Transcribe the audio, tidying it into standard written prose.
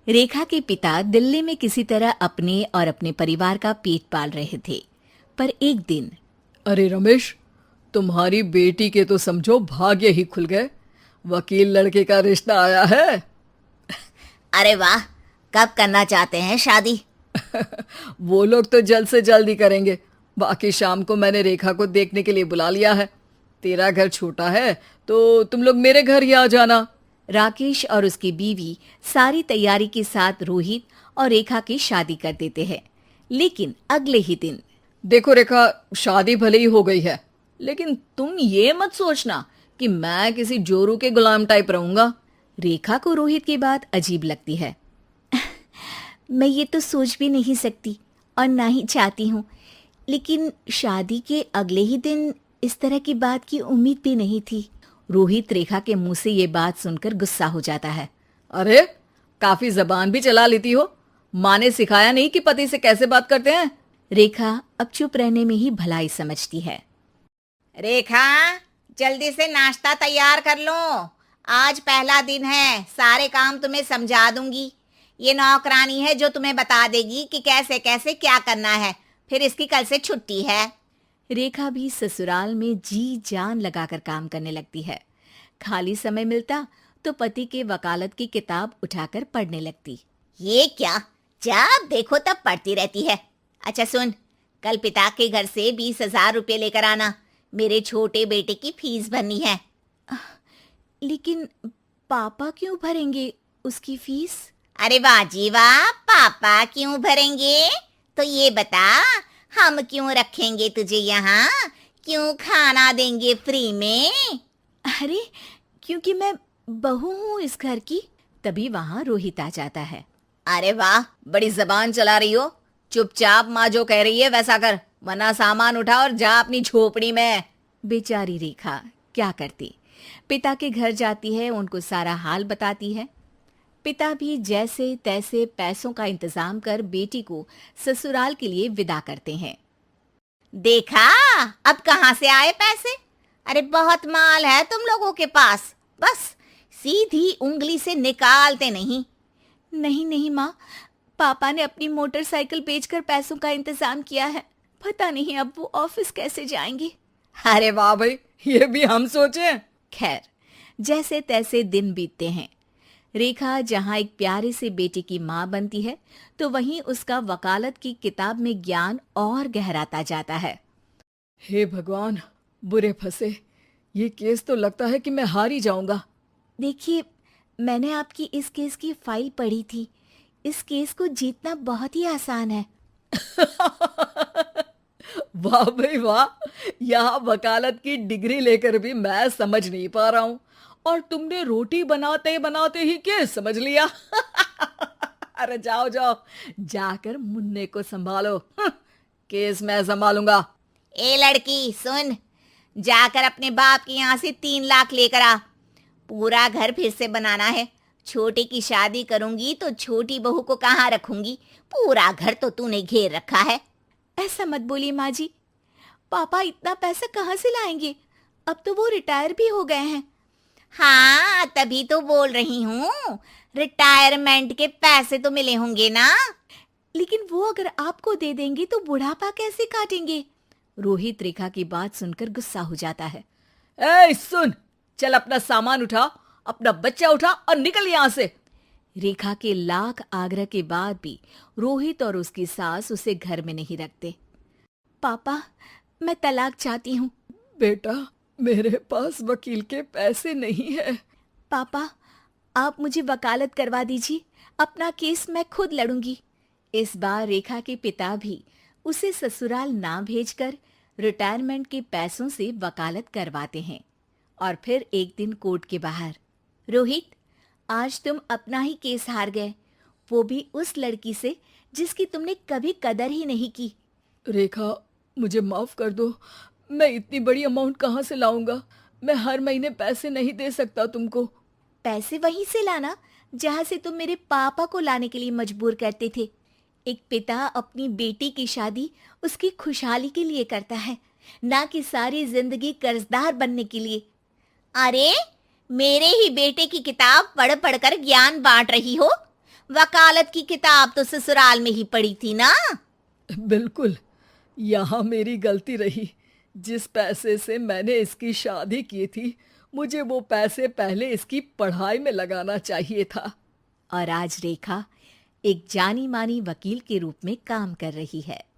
रेखा के पिता दिल्ली में किसी तरह अपने और अपने परिवार का पेट पाल रहे थे। पर एक दिन अरे रमेश, तुम्हारी बेटी के तो समझो भाग्य ही खुल गए। वकील लड़के का रिश्ता आया है। अरे वाह, कब करना चाहते हैं शादी? वो लोग तो जल्द से जल्द ही करेंगे। बाकी शाम को मैंने रेखा को देखने के लिए बुला लिया है। तेरा घर छोटा है तो तुम लोग मेरे घर ही आ जाना। राकेश और उसकी बीवी सारी तैयारी के साथ रोहित और रेखा की शादी कर देते हैं। लेकिन अगले ही दिन देखो रेखा, शादी भले ही हो गई है, लेकिन तुम ये मत सोचना कि मैं किसी जोरू के गुलाम टाइप रहूंगा। रेखा को रोहित की बात अजीब लगती है। मैं ये तो सोच भी नहीं सकती और ना ही चाहती हूँ, लेकिन शादी के अगले ही दिन इस तरह की बात की उम्मीद भी नहीं थी। रोहित रेखा के मुंह से ये बात सुनकर गुस्सा हो जाता है। अरे, काफी जबान भी चला लेती हो। माँ ने सिखाया नहीं कि पति से कैसे बात करते हैं? रेखा अब चुप रहने में ही भलाई समझती है। रेखा, जल्दी से नाश्ता तैयार कर लो। आज पहला दिन है, सारे काम तुम्हें समझा दूंगी। ये नौकरानी है जो तुम्हें बता देगी कि कैसे कैसे क्या करना है। फिर इसकी कल से छुट्टी है। रेखा भी ससुराल में जी जान लगाकर काम करने लगती है। खाली समय मिलता तो पति के वकालत की किताब उठाकर पढ़ने लगती। ये क्या, जब देखो तब पढ़ती रहती है। अच्छा सुन, कल पिता के घर से 20,000 रुपये लेकर आना। मेरे छोटे बेटे की फीस भरनी है। लेकिन पापा क्यों भरेंगे उसकी फीस? अरे वाह जी वाह, पापा क्यों भरेंगे? तो ये बता, हम क्यों रखेंगे तुझे यहाँ? क्यों खाना देंगे फ्री में? अरे, क्योंकि मैं बहू हूँ इस घर की। तभी वहाँ रोहित आ जाता है। अरे वाह, बड़ी जबान चला रही हो। चुपचाप माँ जो कह रही है वैसा कर, वरना सामान उठा और जा अपनी झोपड़ी में। बेचारी रेखा क्या करती, पिता के घर जाती है, उनको सारा हाल बताती है। पिता भी जैसे तैसे पैसों का इंतजाम कर बेटी को ससुराल के लिए विदा करते हैं। देखा, अब कहाँ से आए पैसे? अरे बहुत माल है तुम लोगों के पास, बस सीधी उंगली से निकालते नहीं। नहीं नहीं माँ, पापा ने अपनी मोटरसाइकिल बेचकर पैसों का इंतजाम किया है। पता नहीं अब वो ऑफिस कैसे जाएंगे। अरे वाह भाई, ये भी हम सोचे। खैर, जैसे तैसे दिन बीतते हैं। रेखा जहाँ एक प्यारे से बेटे की माँ बनती है, तो वहीं उसका वकालत की किताब में ज्ञान और गहराता जाता है। हे भगवान, बुरे फंसे। ये केस तो लगता है कि मैं हार ही जाऊंगा। देखिए, मैंने आपकी इस केस की फाइल पढ़ी थी। इस केस को जीतना बहुत ही आसान है। वाह भाई वाह, यहाँ वकालत की डिग्री लेकर भी मैं समझ नहीं पा रहा हूँ, और तुमने रोटी बनाते बनाते ही केस समझ लिया। अरे जाओ जाओ, जाकर मुन्ने को संभालो। केस मैं संभालूंगा। ए लड़की सुन, जाकर अपने बाप के यहाँ से 3 लाख लेकर आ। पूरा घर फिर से बनाना है। छोटे की शादी करूंगी तो छोटी बहू को कहाँ रखूंगी? पूरा घर तो तूने घेर रखा है। ऐसा मत बोलिए माँ जी। पापा इतना पैसा कहाँ से लाएंगे? अब तो वो रिटायर भी हो गए हैं। हाँ, तभी तो बोल रही हूँ, रिटायरमेंट के पैसे तो मिले होंगे ना। लेकिन वो अगर आपको दे देंगे तो बुढ़ापा कैसे काटेंगे? रोहित रेखा की बात सुनकर गुस्सा हो जाता है। ए सुन, चल अपना सामान उठा, अपना बच्चा उठा और निकल यहाँ से। रेखा के लाख आग्रह के बाद भी रोहित और उसकी सास उसे घर में नहीं रखते। पापा, मैं तलाक चाहती हूँ। बेटा, मेरे पास वकील के पैसे नहीं है। पापा, आप मुझे वकालत करवा दीजिए। अपना केस मैं खुद लड़ूंगी। इस बार रेखा के पिता भी उसे ससुराल ना भेजकर रिटायरमेंट के पैसों से वकालत करवाते हैं। और फिर एक दिन कोर्ट के बाहर, रोहित, आज तुम अपना ही केस हार गए, वो भी उस लड़की से जिसकी तुमने कभी कदर ही नहीं की। रेखा, मुझे माफ कर दो। मैं इतनी बड़ी अमाउंट कहाँ से लाऊंगा? मैं हर महीने पैसे नहीं दे सकता तुमको। पैसे वहीं से लाना जहाँ से तुम मेरे पापा को लाने के लिए मजबूर करते थे। एक पिता अपनी बेटी की शादी उसकी खुशहाली के लिए करता है, ना कि सारी जिंदगी कर्जदार बनने के लिए। अरे, मेरे ही बेटे की किताब पढ़ पढ़ कर ज्ञान बांट रही हो। वकालत की किताब तो ससुराल में ही पड़ी थी ना। बिल्कुल, यहाँ मेरी गलती रही। जिस पैसे से मैंने इसकी शादी की थी, मुझे वो पैसे पहले इसकी पढ़ाई में लगाना चाहिए था। और आज रेखा एक जानी मानी वकील के रूप में काम कर रही है।